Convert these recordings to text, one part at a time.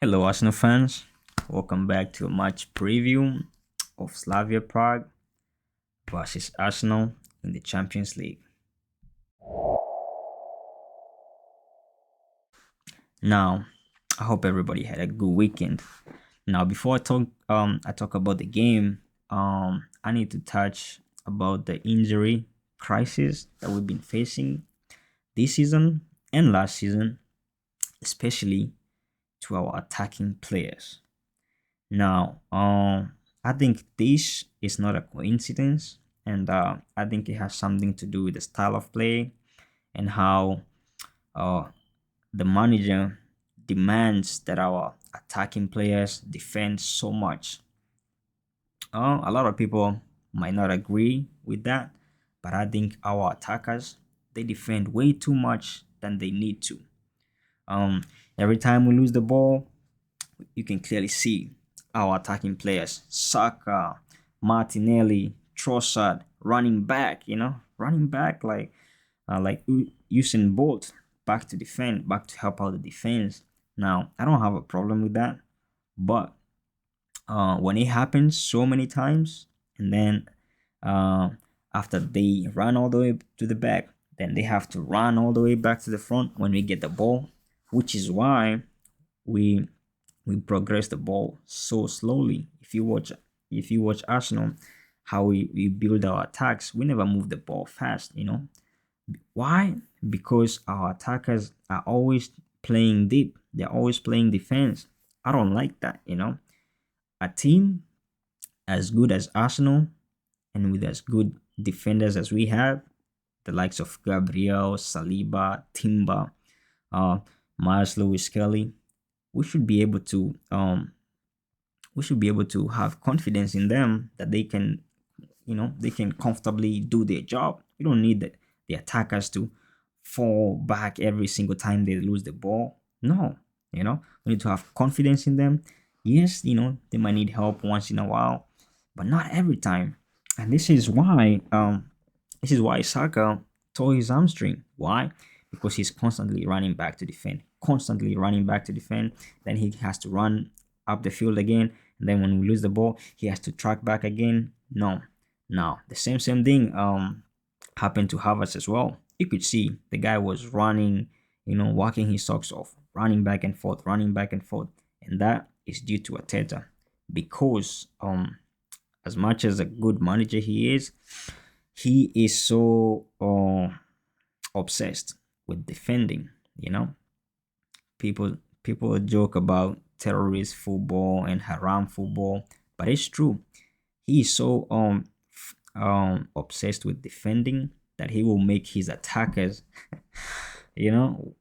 Hello, Arsenal fans. Welcome back to a match preview of Slavia Prague versus Arsenal in the Champions League. Now, I hope everybody had a good weekend. Now, before I talk about the game, I need to touch about the injury crisis that we've been facing this season and last season, especially to our attacking players. Now, I think this is not a coincidence, and I think it has something to do with the style of play and how uh, the manager demands that our attacking players defend so much. A lot of people might not agree with that, but I think our attackers they defend way too much than they need to. Um, every time we lose the ball, you can clearly see our attacking players, Saka, Martinelli, Trossard, running back, running back like Usain Bolt, back to defend, back to help out the defense. Now, I don't have a problem with that, but when it happens so many times, and then uh, after they run all the way to the back, then they have to run all the way back to the front when we get the ball, which is why we we progress the ball so slowly. If you watch Arsenal, how we build our attacks, we never move the ball fast. Why? Because our attackers are always playing deep. They're always playing defense. I don't like that. A team as good as Arsenal and with as good defenders as we have, the likes of Gabriel, Saliba, Timber, uh, Miles Lewis Kelly, we should be able to have confidence in them that they can comfortably do their job. We don't need the attackers to fall back every single time they lose the ball. No, we need to have confidence in them. Yes, they might need help once in a while, but not every time. And this is why Saka tore his hamstring. Why? Because he's constantly running back to defend, constantly running back to defend. Then he has to run up the field again. And then when we lose the ball, he has to track back again. No. Now the same thing happened to Havertz as well. You could see the guy was running, walking his socks off, running back and forth, running back and forth. And that is due to Ateta. Because as much as a good manager he is so obsessed with defending. People joke about terrorist football and haram football, but it's true. He is so obsessed with defending that he will make his attackers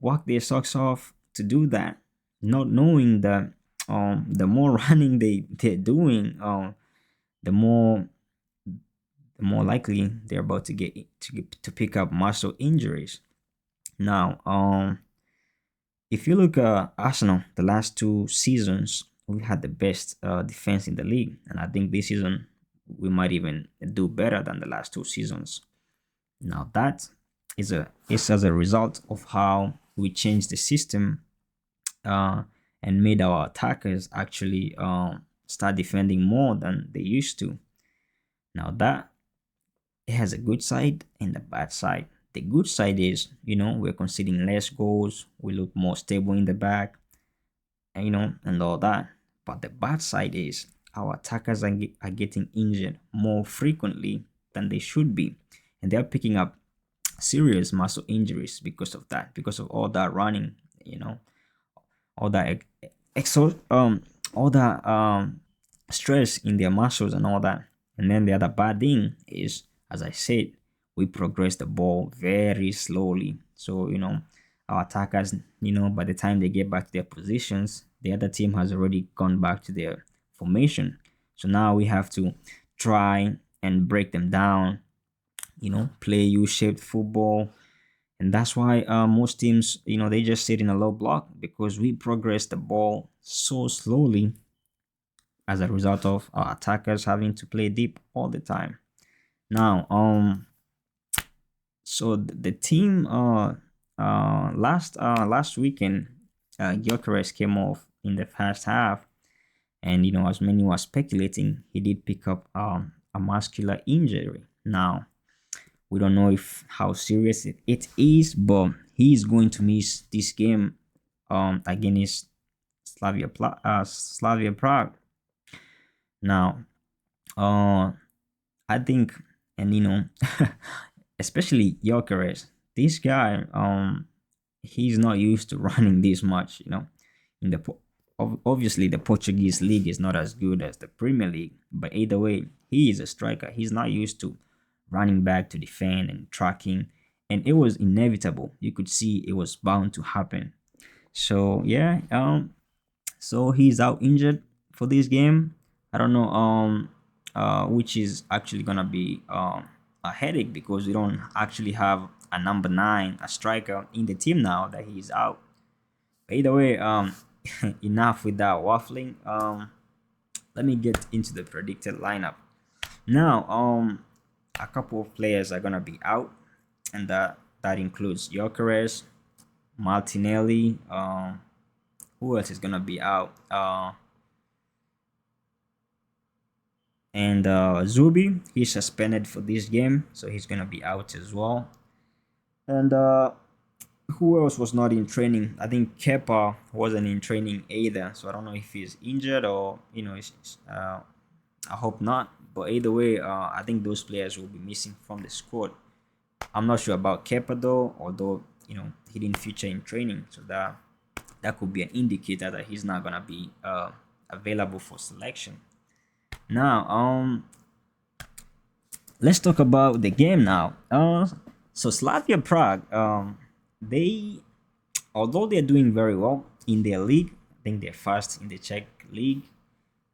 walk their socks off to do that, not knowing that the more running they're doing, the more likely they're about to get to pick up muscle injuries. Now, if you look at Arsenal, the last two seasons we had the best defense in the league, and I think this season we might even do better than the last two seasons. Now that is as a result of how we changed the system uh, and made our attackers actually start defending more than they used to. Now that it has a good side and a bad side. The good side is, we're conceding less goals, we look more stable in the back, and all that. But the bad side is our attackers are getting injured more frequently than they should be, and they're picking up serious muscle injuries because of that, because of all that running, all that exo all that stress in their muscles and all that. And then the other bad thing is, as I said, we progress the ball very slowly. So, our attackers, by the time they get back to their positions, the other team has already gone back to their formation. So now we have to try and break them down, play U-shaped football. And that's why most teams, they just sit in a low block because we progress the ball so slowly as a result of our attackers having to play deep all the time. Now, so the team last weekend, Gyökeres came off in the first half. And as many were speculating, he did pick up a muscular injury. Now we don't know if how serious it is, but he is going to miss this game against Slavia Prague. Now, I think, and especially Gyökeres, this guy, he's not used to running this much. In the obviously the Portuguese league is not as good as the Premier League, but either way, he is a striker. He's not used to running back to defend and tracking, and it was inevitable. You could see it was bound to happen. So yeah, so he's out injured for this game. I don't know which is actually gonna be a headache because we don't actually have a number 9, a striker in the team now that he's out. But either way, enough with that waffling. Let me get into the predicted lineup. Now, a couple of players are gonna be out, and that includes Gyökeres, Martinelli. Who else is gonna be out? And Zubi, he's suspended for this game, so he's gonna be out as well. And who else was not in training? I think Kepa wasn't in training either, so I don't know if he's injured or I hope not. But either way, I think those players will be missing from the squad. I'm not sure about Kepa though, although he didn't feature in training, so that could be an indicator that he's not gonna be available for selection. Now, let's talk about the game now. So Slavia Prague, although they're doing very well in their league, I think they're first in the Czech league.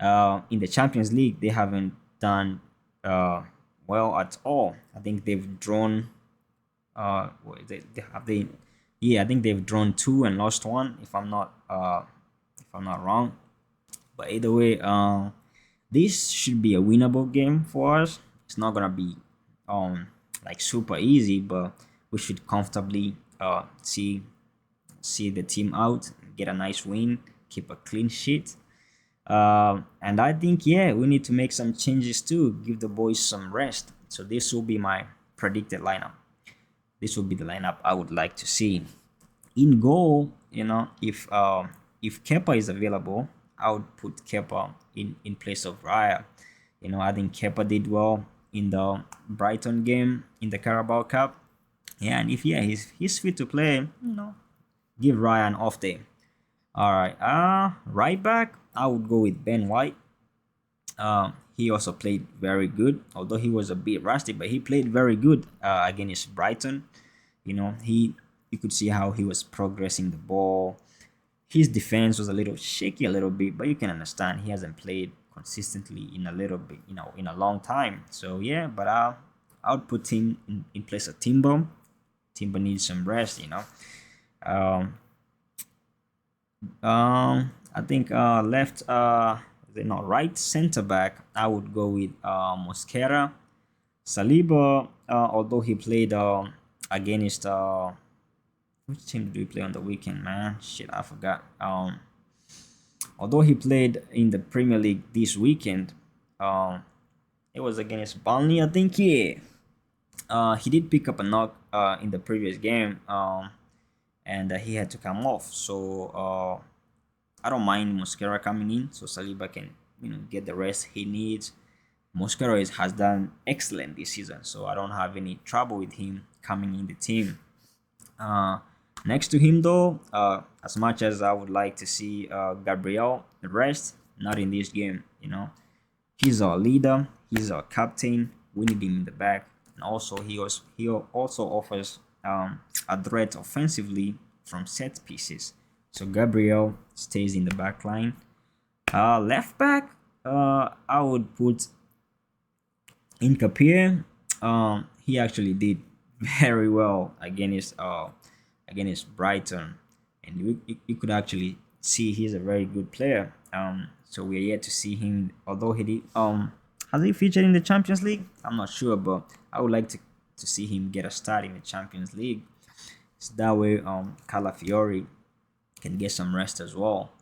In the Champions League, they haven't done well at all. I think they've drawn. Have they? Yeah, I think they've drawn 2 and lost 1. If I'm not wrong. But either way, this should be a winnable game for us. It's not gonna be like super easy, but we should comfortably see the team out, get a nice win, keep a clean sheet. And I think we need to make some changes too, give the boys some rest. So this will be my predicted lineup. This will be the lineup I would like to see. In goal, if Kepa is available, I would put Kepa in place of Raya. I think Kepa did well in the Brighton game in the Carabao Cup. Yeah, and if he's fit to play, give Raya an off day. All right. Right back, I would go with Ben White. He also played very good, although he was a bit rusty, but he played very good against Brighton. You could see how he was progressing the ball. His defense was a little shaky a little bit, but you can understand he hasn't played consistently in a little bit, in a long time. So yeah, but I'll put him in place of Timber. Timber needs some rest, I think left right center back, I would go with Mosquera. Saliba, although he played against which team did we play on the weekend, man? Shit, I forgot. Although he played in the Premier League this weekend, it was against Burnley, I think. Yeah. He did pick up a knock in the previous game, and he had to come off. So I don't mind Mosquera coming in, so Saliba can get the rest he needs. Mosquera has done excellent this season, so I don't have any trouble with him coming in the team. Next to him, though, as much as I would like to see Gabriel rest, not in this game. He's our leader, he's our captain. We need him in the back, and also he also offers a threat offensively from set pieces. So Gabriel stays in the back line. Left back, I would put in Kapir. He actually did very well against Brighton, and you could actually see he's a very good player. So we're yet to see him. Although he did has he featured in the Champions League? I'm not sure, but I would like to see him get a start in the Champions League. So that way, Calafiori can get some rest as well.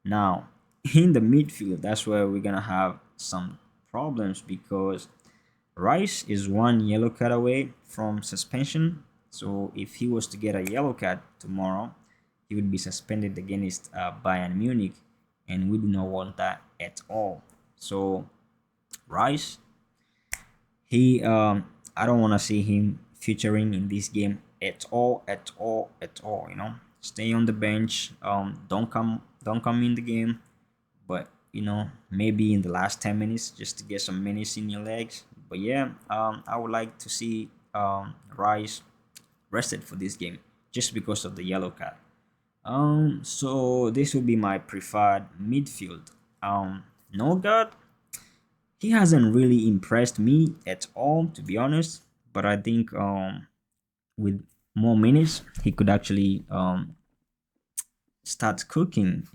Now, in the midfield, that's where we're gonna have some problems because Rice is one yellow card away from suspension. So if he was to get a yellow card tomorrow, he would be suspended against Bayern Munich, and we do not want that at all. So Rice, he I don't want to see him featuring in this game at all, at all, at all. Stay on the bench. Don't come in the game, but maybe in the last 10 minutes just to get some minutes in your legs. But yeah, I would like to see Rice rested for this game just because of the yellow card. So this will be my preferred midfield. Norgard, he hasn't really impressed me at all, to be honest. But I think with more minutes, he could actually start cooking.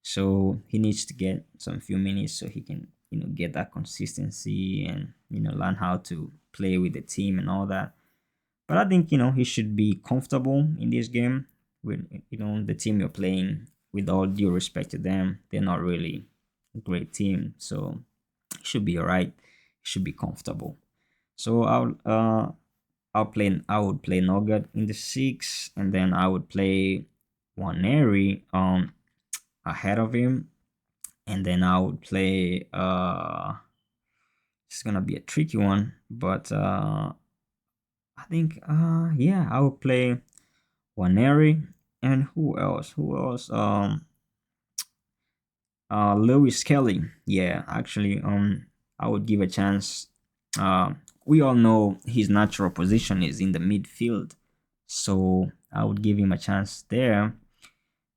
So he needs to get some few minutes so he can get that consistency and learn how to play with the team and all that. But I think he should be comfortable in this game with the team you're playing. With all due respect to them, they're not really a great team, so he should be all right. He should be comfortable. So I would play Nugget in the six, and then I would play Waneri ahead of him, and then I would play it's gonna be a tricky one, but I think yeah, I would play Waneri, and who else? Lewis Kelly. Yeah, actually, I would give a chance. We all know his natural position is in the midfield, so I would give him a chance there,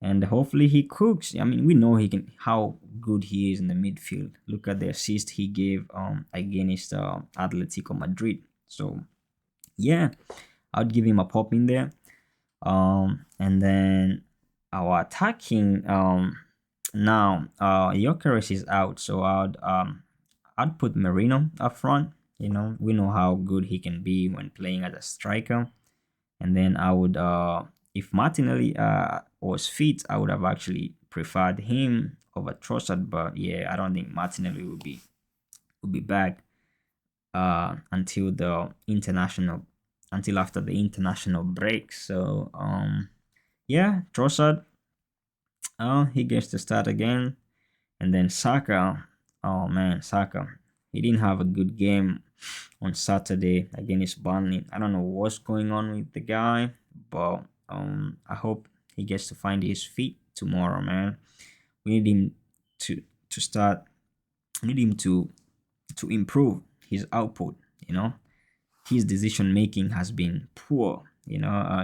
and hopefully he cooks. I mean, we know he can how good he is in the midfield. Look at the assist he gave against Atletico Madrid. So yeah, I'd give him a pop in there. And then our attacking now Jokeres is out, so I'd put Merino up front. We know how good he can be when playing as a striker. And then I would if Martinelli was fit, I would have actually preferred him over Trossard, but yeah, I don't think Martinelli will be back until after the international break. So yeah, Trossard, he gets to start again. And then Saka, oh man, Saka, he didn't have a good game on Saturday against Burnley. I don't know what's going on with the guy, but I hope he gets to find his feet tomorrow, man. We need him to start. We need him to improve his output. His decision making has been poor.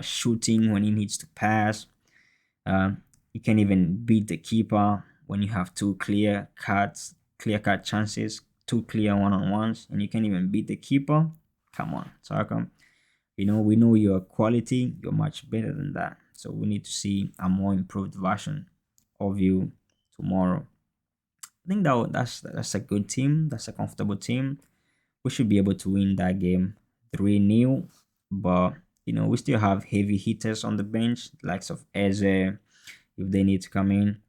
Shooting when he needs to pass. You can't even beat the keeper when you have two clear cut chances, two clear one-on-ones, and you can't even beat the keeper. Come on, Saka. We know your quality. You're much better than that. So we need to see a more improved version of you tomorrow. I think that's a good team. That's a comfortable team. We should be able to win that game 3-0. But we still have heavy hitters on the bench, likes of Eze, if they need to come in.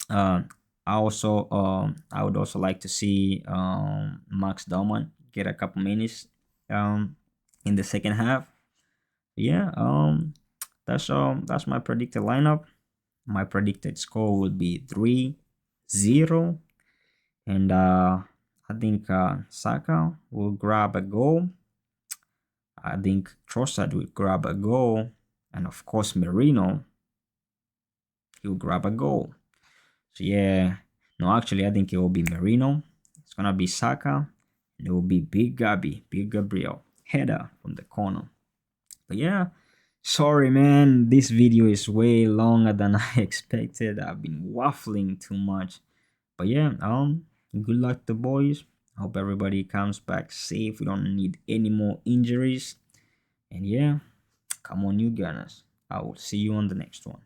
I would also like to see Max Dauman get a couple minutes in the second half. Yeah, that's my predicted lineup. My predicted score would be 3-0, and I think Saka will grab a goal. I think Trossard will grab a goal, and of course Merino, he'll grab a goal. So yeah, no, actually I think it will be Merino. It's gonna be Saka, and it will be Big Gabriel header from the corner. But yeah, sorry man, this video is way longer than I expected. I've been waffling too much. But yeah, good luck to boys. Hope everybody comes back safe. We don't need any more injuries. And yeah, come on, you Gunners. I will see you on the next one.